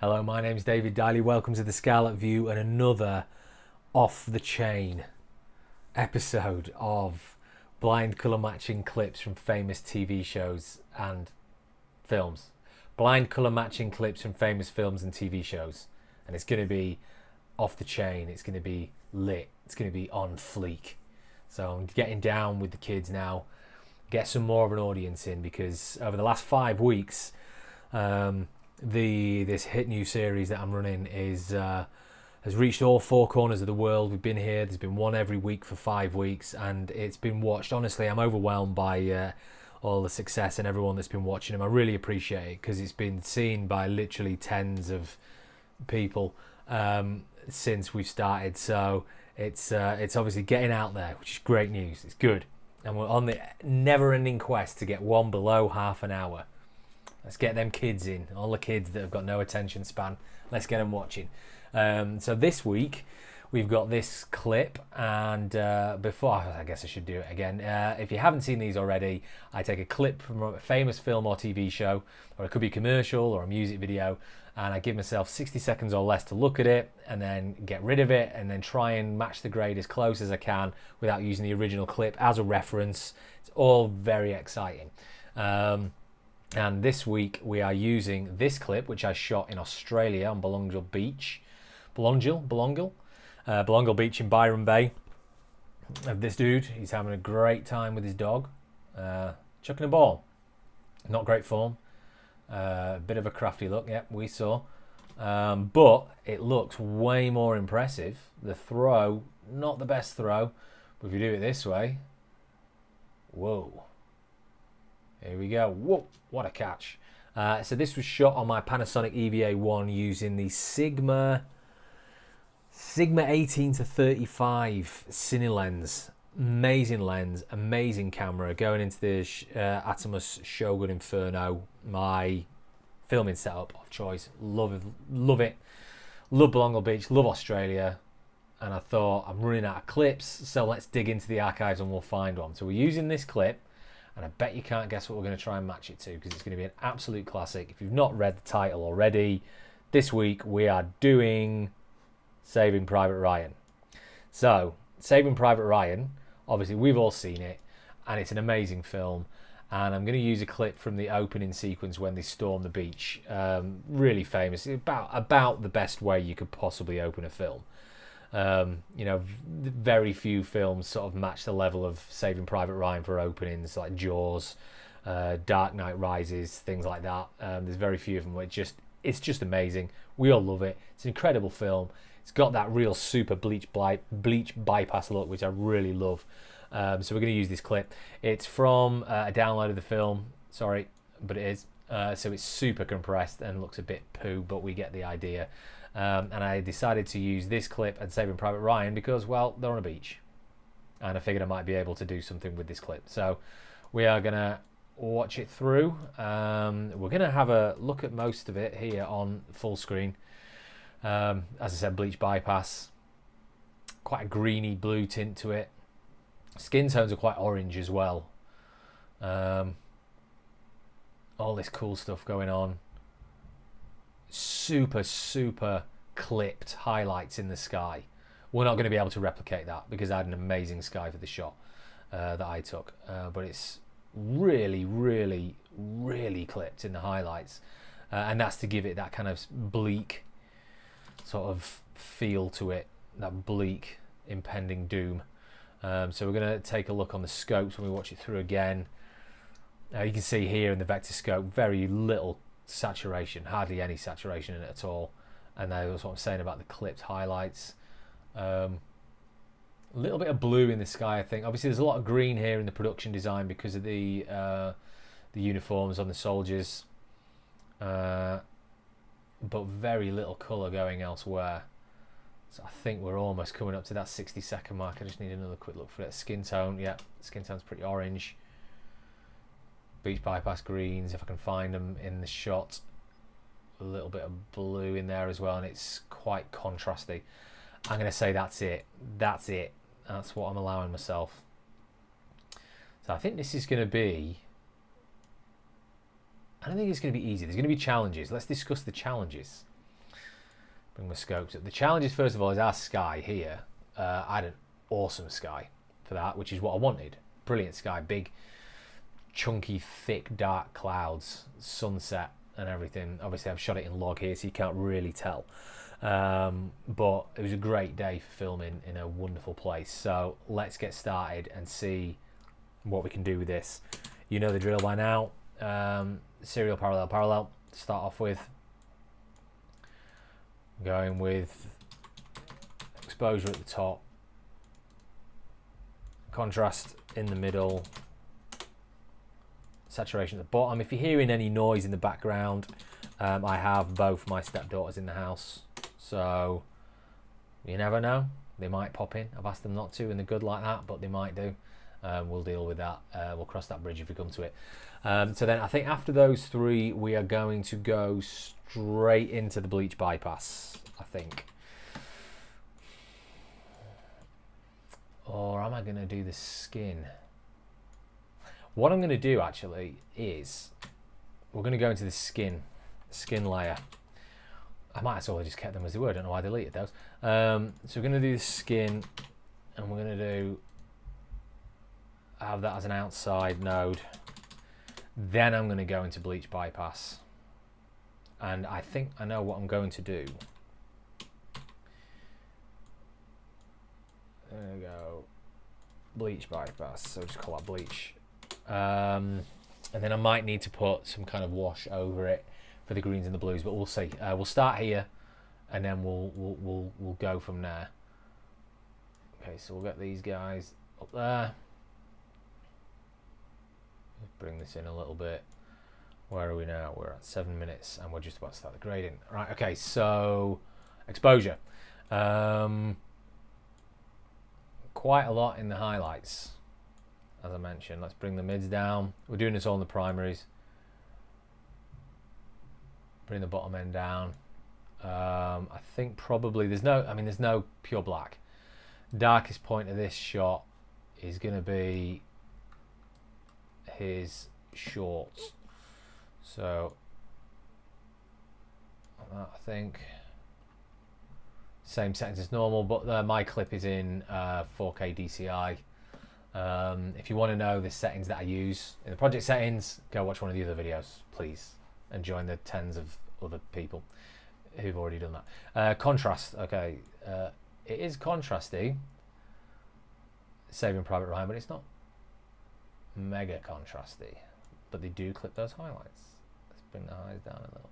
Hello, my name's David Diley. Welcome to the Scarlet View and another off-the-chain episode of blind colour matching clips from famous TV shows and films. Blind colour matching clips from famous films and TV shows. And it's going to be off the chain. It's going to be lit. It's going to be on fleek. So I'm getting down with the kids now. Get some more of an audience in, because over the last 5 weeks, this hit new series that I'm running has reached all 4 corners of the world. We've been here. There's been one every week for 5 weeks, and it's been watched. Honestly, I'm overwhelmed by all the success and everyone that's been watching them. I really appreciate it, because it's been seen by literally tens of people since we've started. So it's obviously getting out there, which is great news. It's good, and we're on the never-ending quest to get one below half an hour. Let's get them kids in, all the kids that have got no attention span. Let's get them watching. So this week, we've got this clip, and before, I guess I should do it again. If you haven't seen these already, I take a clip from a famous film or TV show, or it could be a commercial or a music video, and I give myself 60 seconds or less to look at it, and then get rid of it, and then try and match the grade as close as I can without using the original clip as a reference. It's all very exciting. And this week we are using this clip, which I shot in Australia on Belongil Beach. Belongil Beach in Byron Bay. Of this dude, he's having a great time with his dog, chucking a ball. Not great form. Bit of a crafty look, yep, we saw. But it looks way more impressive. The throw, not the best throw, but if you do it this way, whoa. Here we go. Whoa, what a catch. So this was shot on my Panasonic EVA-1 using the Sigma 18 to 35 Cine lens. Amazing lens, amazing camera. Going into the Atomos Shogun Inferno, my filming setup of choice. Love it. Love Belongil Beach, love Australia. And I thought, I'm running out of clips, so let's dig into the archives and we'll find one. So we're using this clip. And I bet you can't guess what we're going to try and match it to, because it's going to be an absolute classic. If you've not read the title already, this week we are doing Saving Private Ryan. So, Saving Private Ryan, obviously we've all seen it, and it's an amazing film. And I'm going to use a clip from the opening sequence when they storm the beach. Really famous, about the best way you could possibly open a film. Very few films sort of match the level of Saving Private Ryan for openings, like Jaws, Dark Knight Rises, things like that. There's very few of them. It's just amazing. We all love it. It's an incredible film. It's got that real super bleach bypass look, which I really love. So we're going to use this clip. It's from a download of the film. Sorry, but it is. So it's super compressed and looks a bit poo, but we get the idea. And I decided to use this clip and Saving Private Ryan because, well, they're on a beach. And I figured I might be able to do something with this clip. So we are going to watch it through. We're going to have a look at most of it here on full screen. As I said, bleach bypass. Quite a greeny blue tint to it. Skin tones are quite orange as well. All this cool stuff going on. Super clipped highlights in the sky. We're not going to be able to replicate that because I had an amazing sky for the shot that I took, but it's really clipped in the highlights, and that's to give it that kind of bleak sort of feel to it, that bleak impending doom. So we're going to take a look on the scopes when we watch it through again. You can see here in the vector scope very little saturation, hardly any saturation in it at all, and that's what I'm saying about the clipped highlights. A little bit of blue in the sky, I think. Obviously there's a lot of green here in the production design because of the uniforms on the soldiers, but very little colour going elsewhere. So I think we're almost coming up to that 60-second mark. I just need another quick look for it. Skin tone, yeah, skin tone's pretty orange. Beach bypass greens, if I can find them in the shot. A little bit of blue in there as well, and it's quite contrasty. I'm going to say that's it. That's what I'm allowing myself. So I think this is going to be I don't think it's going to be easy. There's going to be challenges. Let's discuss the challenges. Bring my scopes up. The challenge is, first of all, is our sky here. I had an awesome sky for that, which is what I wanted. Brilliant sky, big, chunky, thick, dark clouds, sunset and everything. Obviously, I've shot it in log here, so you can't really tell. But it was a great day for filming in a wonderful place. So let's get started and see what we can do with this. You know the drill by now. Serial parallel to start off with. Going with exposure at the top, contrast in the middle, saturation at the bottom. If you're hearing any noise in the background, I have both my stepdaughters in the house, so you never know, they might pop in. I've asked them not to, and they're good like that, but they might do. We'll deal with that. We'll cross that bridge if we come to it. So then I think after those three, we are going to go straight into the bleach bypass, I think. Or am I going to do the skin? What I'm going to do actually is we're going to go into the skin layer. I might as well have just kept them as they were. I don't know why I deleted those. So we're going to do the skin, and we're going to have that as an outside node. Then I'm going to go into bleach bypass, and I think I know what I'm going to do. There we go, bleach bypass, so just call that bleach. And then I might need to put some kind of wash over it for the greens and the blues, but we'll see. We'll start here, and then we'll go from there. Okay, so we'll get these guys up there. Let's bring this in a little bit. Where are we now? We're at 7 minutes, and we're just about to start the grading. Right, okay, so exposure. Quite a lot in the highlights, as I mentioned. Let's bring the mids down. We're doing this all in the primaries. Bring the bottom end down. I think probably there's no pure black. Darkest point of this shot is going to be his shorts. So I think same settings as normal, but my clip is in 4K DCI. If you want to know the settings that I use in the project settings, go watch one of the other videos, please, and join the tens of other people who've already done that. Contrast, okay, it is contrasty, Saving Private Ryan, but it's not mega contrasty, but they do clip those highlights. Let's bring the highs down a little.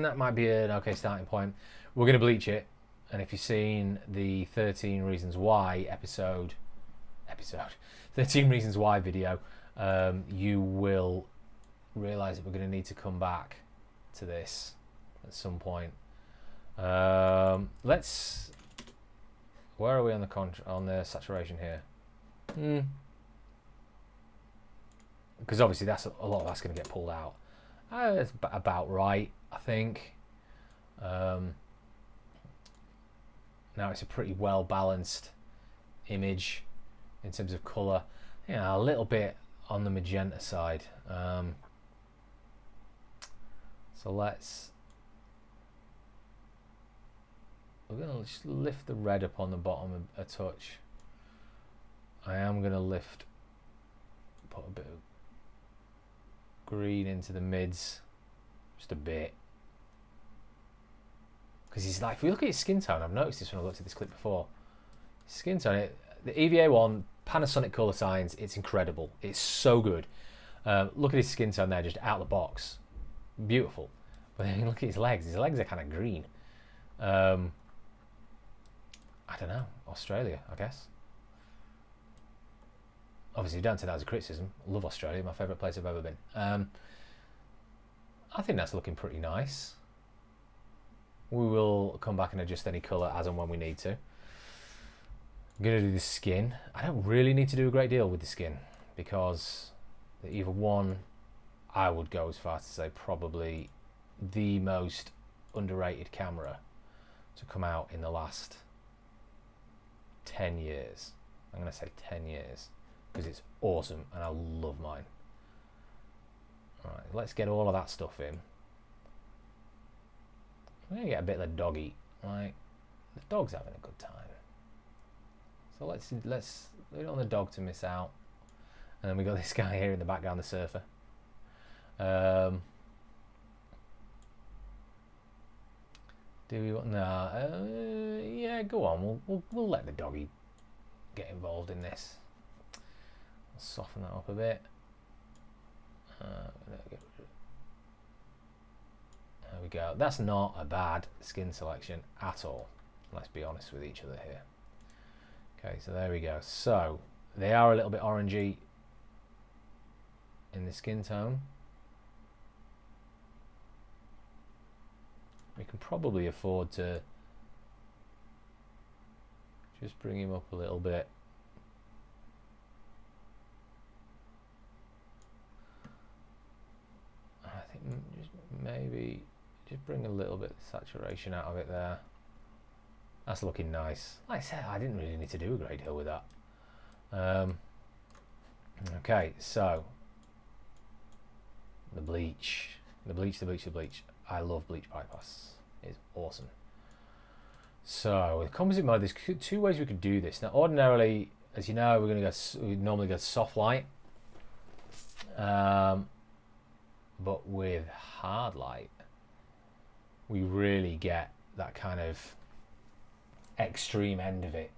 That might be an okay starting point. We're going to bleach it, and if you've seen the 13 Reasons Why episode 13 Reasons Why video, you will realise that we're going to need to come back to this at some point. Let's. Where are we on the saturation here? Because obviously that's a lot of that's going to get pulled out. It's about right, I think. Now it's a pretty well balanced image in terms of colour. Yeah, a little bit on the magenta side. So we're going to just lift the red up on the bottom a touch. I am going to put a bit of green into the mids, just a bit. Because he's like, if we look at his skin tone, I've noticed this when I looked at this clip before. Skin tone, the EVA1 Panasonic Color Science, it's incredible. It's so good. Look at his skin tone there, just out of the box. Beautiful. But then look at his legs. His legs are kind of green. I don't know. Australia, I guess. Obviously, don't take that as a criticism. Love Australia, my favourite place I've ever been. I think that's looking pretty nice. We will come back and adjust any colour as and when we need to. I'm going to do the skin. I don't really need to do a great deal with the skin, because the EVA 1, I would go as far as to say probably the most underrated camera to come out in the last 10 years. I'm going to say 10 years, because it's awesome and I love mine. Alright, let's get all of that stuff in. we're going to get a bit of the dog eat. Right? The dog's having a good time. So let's we don't want the dog to miss out. And then we got this guy here in the background, the surfer. Do we want yeah, go on. We'll let the doggy get involved in this. I'll soften that up a bit. There we go. That's not a bad skin selection at all. Let's be honest with each other here. Okay, so there we go. So they are a little bit orangey in the skin tone. We can probably afford to just bring him up a little bit. I think just maybe just bring a little bit of saturation out of it there. That's looking nice. Like I said, I didn't really need to do a great deal with that. Okay, so the bleach. I love bleach bypass. It's awesome. So with composite mode, there's two ways we could do this. Now, ordinarily, as you know, we normally go soft light, but with hard light, we really get that kind of extreme end of it,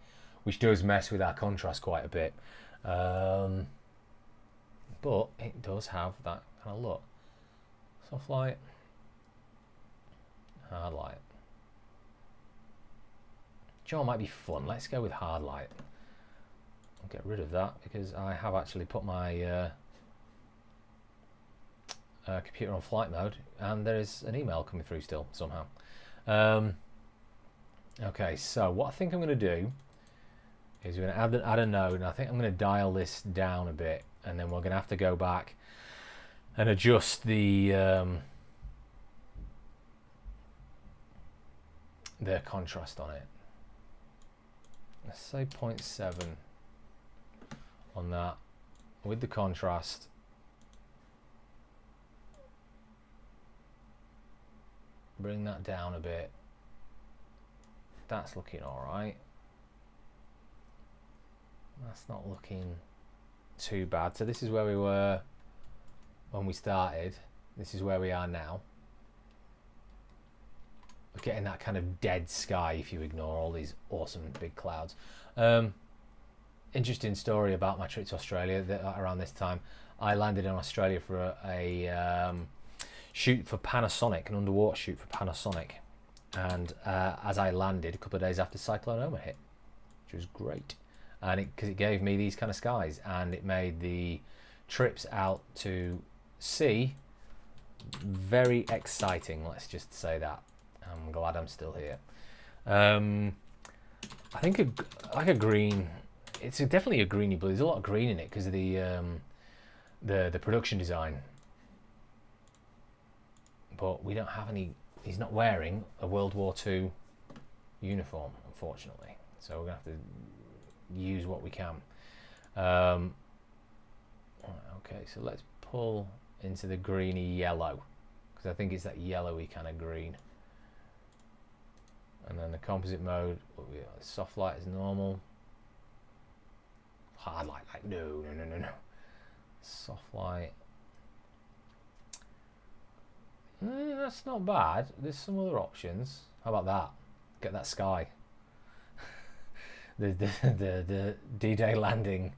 which does mess with our contrast quite a bit. But it does have that kind of look. Soft light, hard light. Joe might be fun. Let's go with hard light. I'll get rid of that because I have actually put my computer on flight mode, and there is an email coming through still somehow. Okay, so what I think I'm going to do is we're going to add a node, and I think I'm going to dial this down a bit, and then we're going to have to go back and adjust the contrast on it. Let's say 0.7 on that with the contrast. Bring that down a bit. That's looking all right. That's not looking too bad. So this is where we were when we started. This is where we are now. We're getting that kind of dead sky if you ignore all these awesome big clouds. Interesting story about my trip to Australia. Around this time, I landed in Australia for a shoot for Panasonic, an underwater shoot for Panasonic. And as I landed, a couple of days after Cyclone Oma hit, which was great. And because it gave me these kind of skies, and it made the trips out to sea very exciting, let's just say that. I'm glad I'm still here. I think like a green, it's definitely a greeny blue. There's a lot of green in it because of the production design. But we don't have any. He's not wearing a World War II uniform, unfortunately. So we're gonna have to use what we can. Okay, so let's pull into the greeny yellow, because I think it's that yellowy kind of green. And then the composite mode, soft light is normal. Hard light, like no. Soft light. That's not bad. There's some other options. How about that? Get that sky. the D-Day landing,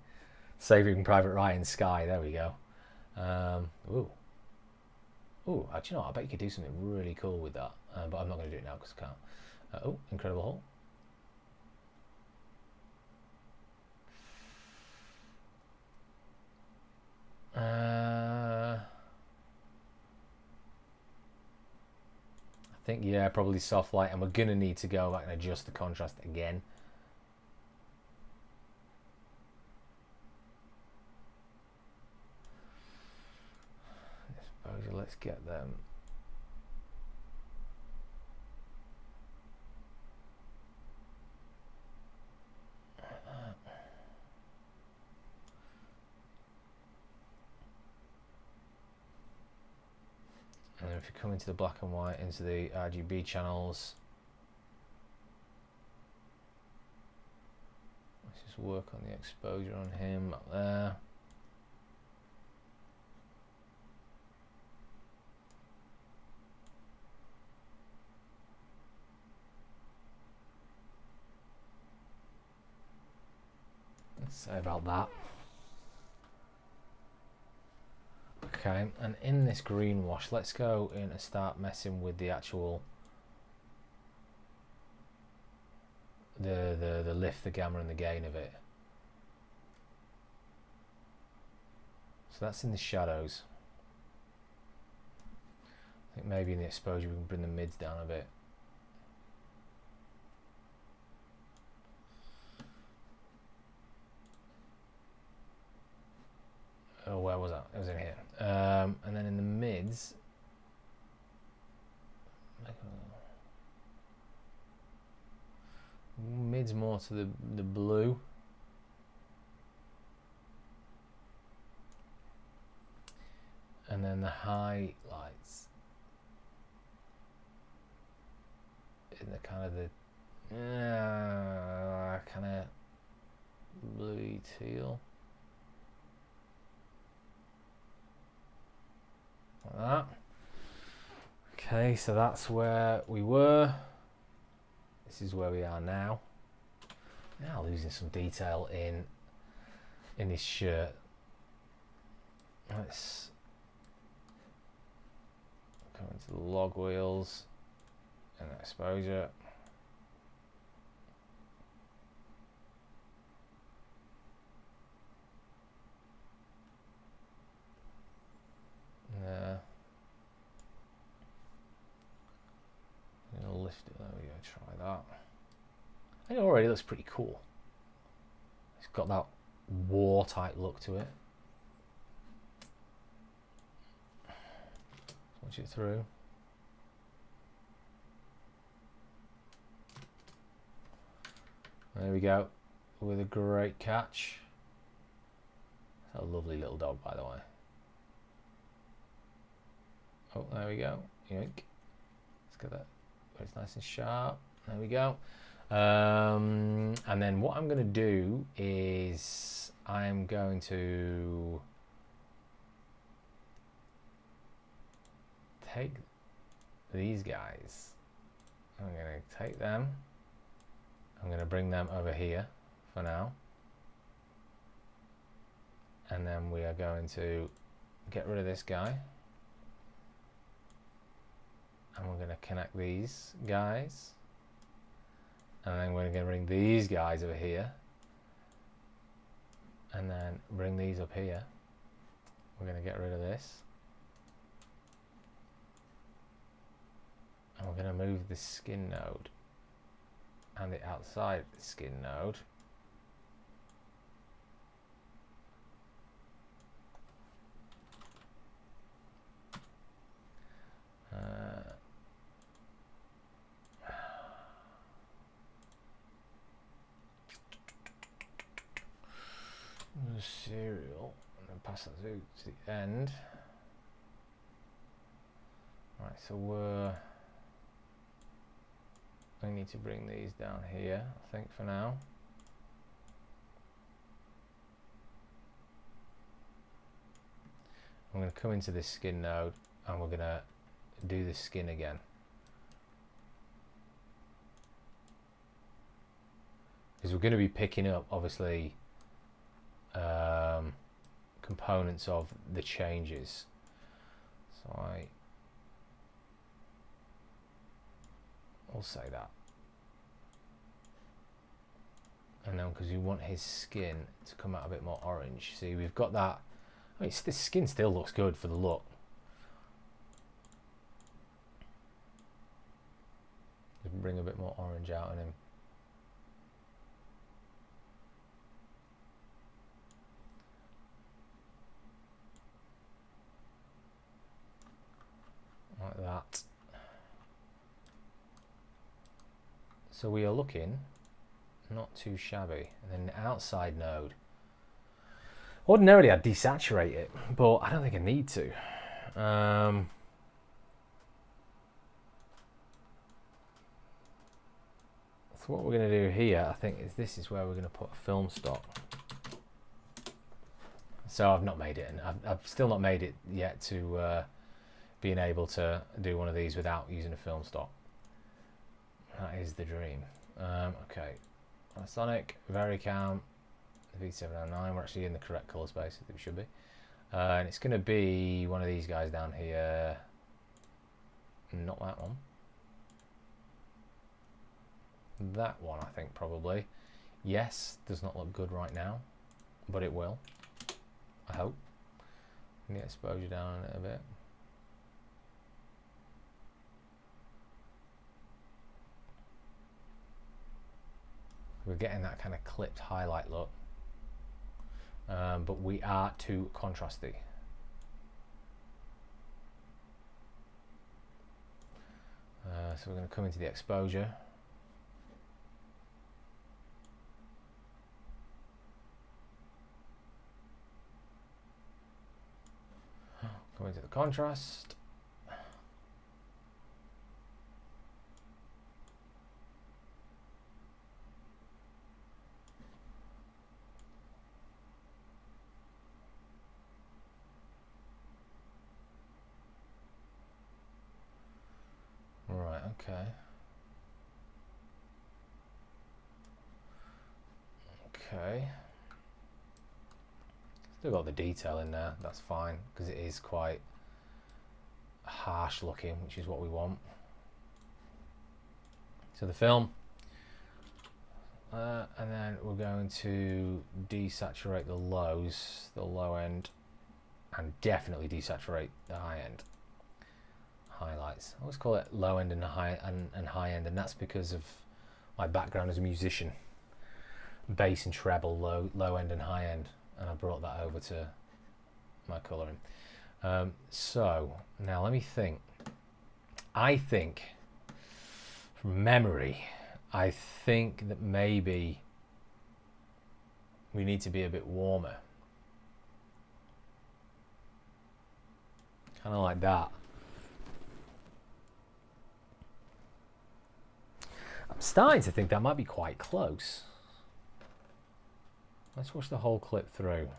Saving Private Ryan sky. There we go. Ooh, actually, no. I bet you could do something really cool with that. But I'm not going to do it now because I can't. Oh, Incredible Hulk. I think, yeah, probably soft light, and we're going to need to go back and adjust the contrast again. I suppose let's get them. And then if you come into the black and white, into the RGB channels, let's just work on the exposure on him up there. Let's say about that. Okay, and in this green wash, let's go in and start messing with the actual the lift, the gamma, and the gain of it. So that's in the shadows. I think maybe in the exposure we can bring the mids down a bit. Oh, where was that? It was in here. And then in the mids, mids more to the blue. And then the highlights in the kind of the kind of bluey teal. Like that. Okay, so that's where we were. This is where we are now. Now losing some detail in his shirt. Let's go into the log wheels and exposure. I'm gonna lift it. There we go. Try that. I think it already looks pretty cool. It's got that war-type look to it. Watch it through. There we go. With a great catch. That's a lovely little dog, by the way. Oh, there we go. Yoink. Let's get that where it's nice and sharp. There we go. And then what I'm going to do is I'm going to take these guys. I'm going to take them. I'm going to bring them over here for now. And then we are going to get rid of this guy. And we're going to connect these guys. And then we're going to bring these guys over here. And then bring these up here. We're going to get rid of this. And we're going to move the skin node and the outside of the skin node. Serial and then pass that through to the end. Right, so we need to bring these down here, I think, for now. I'm going to come into this skin node and we're going to do the skin again. Because we're going to be picking up, obviously, components of the changes. So I'll say that. And then because we want his skin to come out a bit more orange. See, we've got that. I mean, this skin still looks good for the look. Just bring a bit more orange out in him. Like that. So we are looking not too shabby. And then the outside node. Ordinarily I'd desaturate it, but I don't think I need to. So what we're going to do here, I think, is this is where we're going to put a film stock. So I've not made it, and I've still not made it yet to being able to do one of these without using a film stock. That is the dream. Okay, Sonic, Varicam, V709. We're actually in the correct colour space that we should be, and it's going to be one of these guys down here. Not that one. That one, I think, probably. Yes, does not look good right now, but it will. I hope. Get exposure down a bit. We're getting that kind of clipped highlight look, but we are too contrasty. So we're going to come into the exposure. Go into the contrast. Right, okay. Okay. Still got the detail in there, that's fine, because it is quite harsh looking, which is what we want. So the film, and then we're going to desaturate the lows, the low end, and definitely desaturate the high end. Highlights. I always call it low end and high end, and that's because of my background as a musician. Bass and treble, low end and high end, and I brought that over to my colouring. So now let me think. I think, from memory, I think that maybe we need to be a bit warmer. Kind of like that. I'm starting to think that might be quite close. Let's watch the whole clip through.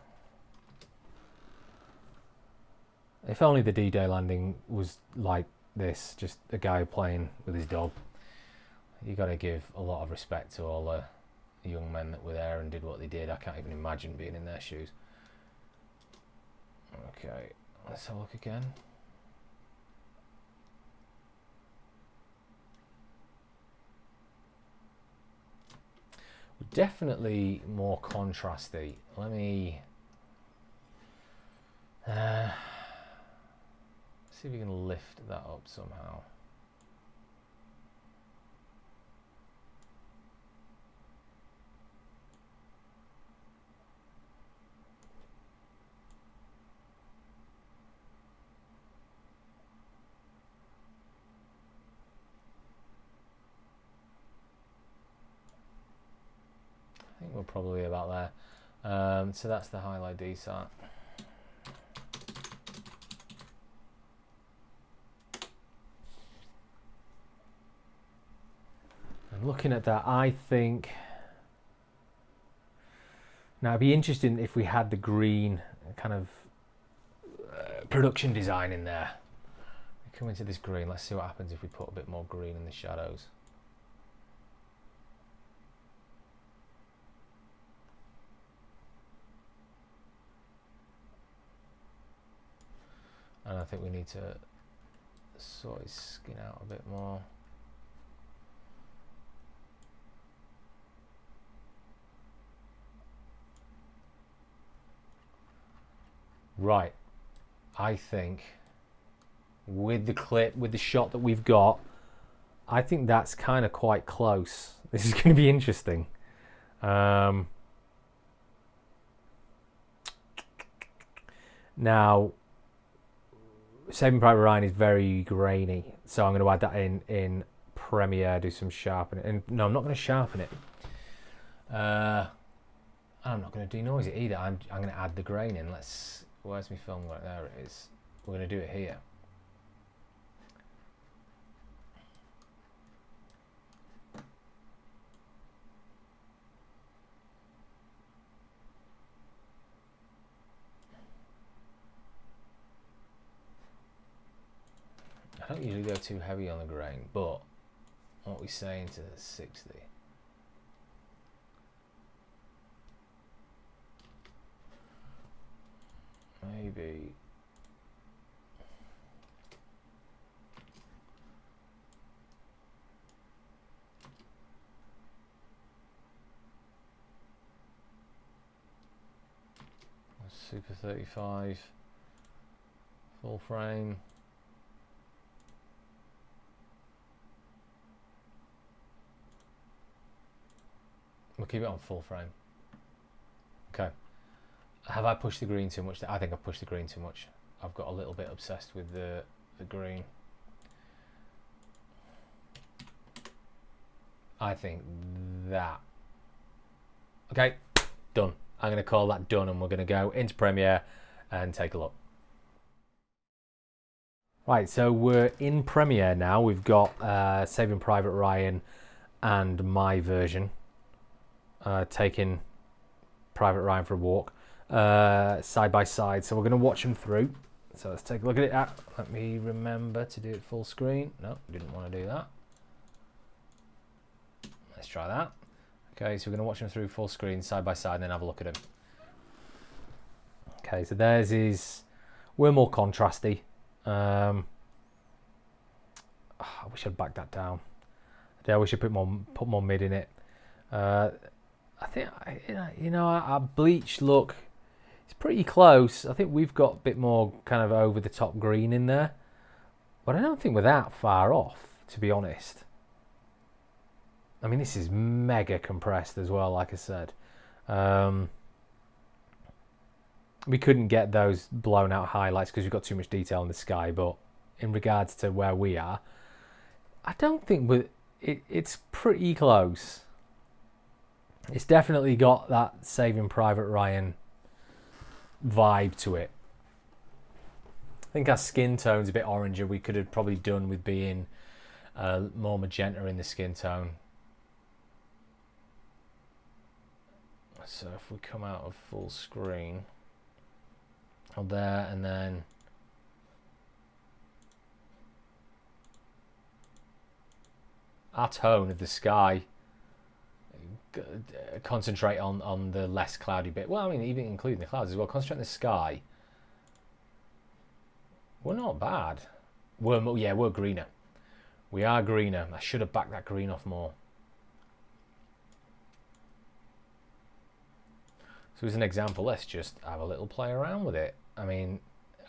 If only the D-Day landing was like this, just a guy playing with his dog. You got to give a lot of respect to all the young men that were there and did what they did. I can't even imagine being in their shoes. Okay, let's have a look again. Definitely more contrasty. Let me see if we can lift that up somehow. I think we're probably about there. So that's the highlight desat. And looking at that, I think now it'd be interesting if we had the green kind of production design in there. We come into this green. Let's see what happens if we put a bit more green in the shadows. And I think we need to sort his skin out a bit more. Right, I think with the clip, with the shot that we've got, I think that's kind of quite close. This is going to be interesting. Now, Saving Private Ryan is very grainy, so I'm going to add that in Premiere, do some sharpening. And no, I'm not going to sharpen it. I'm not going to denoise it either. I'm going to add the grain in. Where's my film? Right there it is. We're going to do it here. I don't usually go too heavy on the grain, but what are we saying to 60? Maybe. Super 35, full frame. We'll keep it on full frame. Okay. Have I pushed the green too much? I think I've pushed the green too much. I've got a little bit obsessed with the green. I think that. Okay, done. I'm going to call that done, and we're going to go into Premiere and take a look. Right, so we're in Premiere now. We've got Saving Private Ryan and my version. Taking Private Ryan for a walk. Side by side. So we're going to watch them through. So let's take a look at it. Let me remember to do it full screen. No, didn't want to do that. Let's try that. Okay, so we're going to watch them through full screen, side by side, and then have a look at them. Okay, so theirs is... We're more contrasty. I wish I'd back that down. I wish I put more mid in it. I think, our bleach look... It's pretty close. I think we've got a bit more kind of over the top green in there. But I don't think we're that far off, to be honest. I mean, this is mega compressed as well, like I said. We couldn't get those blown out highlights because we've got too much detail in the sky. But in regards to where we are, I don't think it's pretty close. It's definitely got that Saving Private Ryan vibe to it. I think our skin tone's a bit oranger. We could have probably done with being more magenta in the skin tone. So if we come out of full screen on there, and then our tone of the sky, concentrate on the less cloudy bit. Well, I mean, even including the clouds as well. Concentrate on the sky. We're not bad. We're greener. We are greener. I should have backed that green off more. So as an example, let's just have a little play around with it. I mean,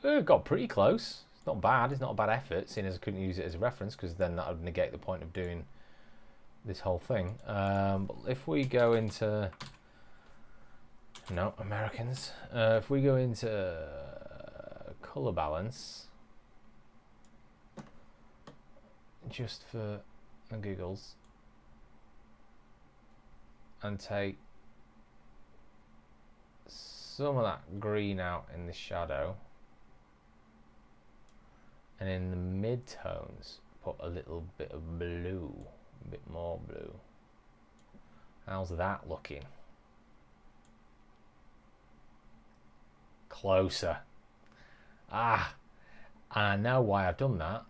it got pretty close. It's not bad. It's not a bad effort, seeing as I couldn't use it as a reference, because then that would negate the point of doing this whole thing. But if we go into... No, Americans. If we go into colour balance, just for the giggles, and take some of that green out in the shadow, and in the mid-tones put a little bit of blue, a bit more blue. How's that looking? Closer. And I know why I've done that.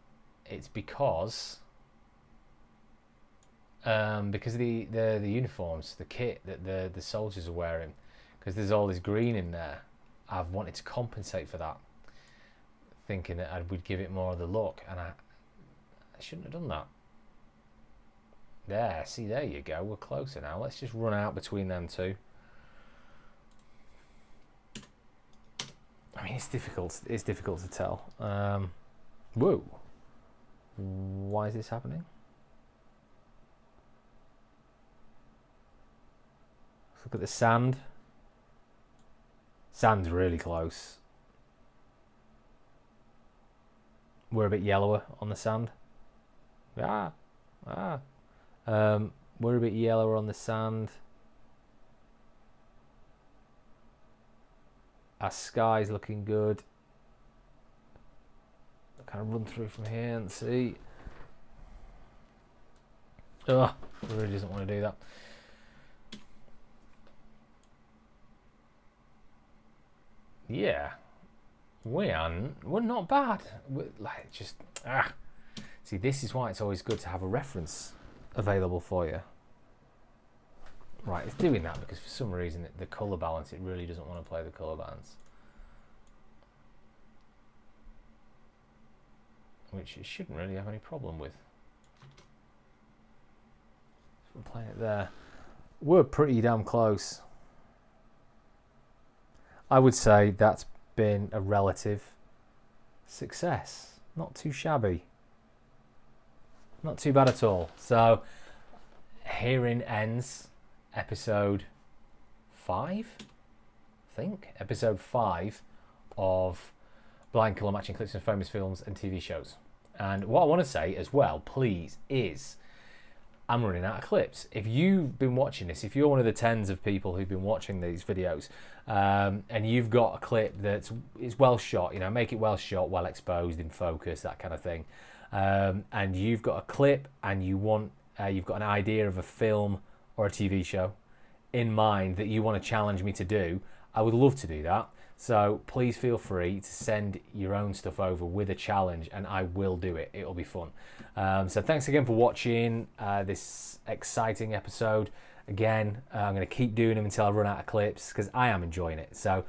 It's because of the uniforms, the kit that the soldiers are wearing. Because there's all this green in there. I've wanted to compensate for that, thinking that I would give it more of the look, and I shouldn't have done that. There, see, there you go. We're closer now. Let's just run out between them two. I mean, it's difficult. It's difficult to tell. Whoa! Why is this happening? Let's look at the sand. Sand's really close. We're a bit yellower on the sand. We're a bit yellower on the sand. Our sky's looking good. I'll kind of run through from here and see. Ugh, he really doesn't want to do that. Yeah, we're not bad. We're like See, this is why it's always good to have a reference available for you. Right, it's doing that because for some reason the colour balance, it really doesn't want to play the colour balance. Which it shouldn't really have any problem with. We'll play it there. We're pretty damn close. I would say that's been a relative success. Not too shabby. Not too bad at all. So, herein ends episode 5, I think. Episode 5 of Blind Colour Matching Clips from Famous Films and TV Shows. And what I want to say as well, please, is I'm running out of clips. If you've been watching this, if you're one of the tens of people who've been watching these videos, and you've got a clip that's well shot, you know, make it well shot, well exposed, in focus, that kind of thing, and you've got a clip and you want, you've got an idea of a film or a TV show in mind that you want to challenge me to do, I would love to do that. So please feel free to send your own stuff over with a challenge and I will do it. It'll be fun. So thanks again for watching this exciting episode. Again, I'm going to keep doing them until I run out of clips because I am enjoying it. So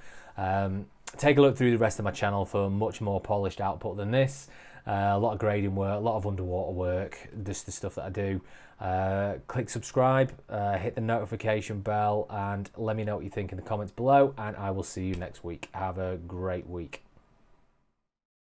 take a look through the rest of my channel for much more polished output than this. A lot of grading work, a lot of underwater work, just the stuff that I do. Click subscribe, hit the notification bell, and let me know what you think in the comments below, and I will see you next week. Have a great week.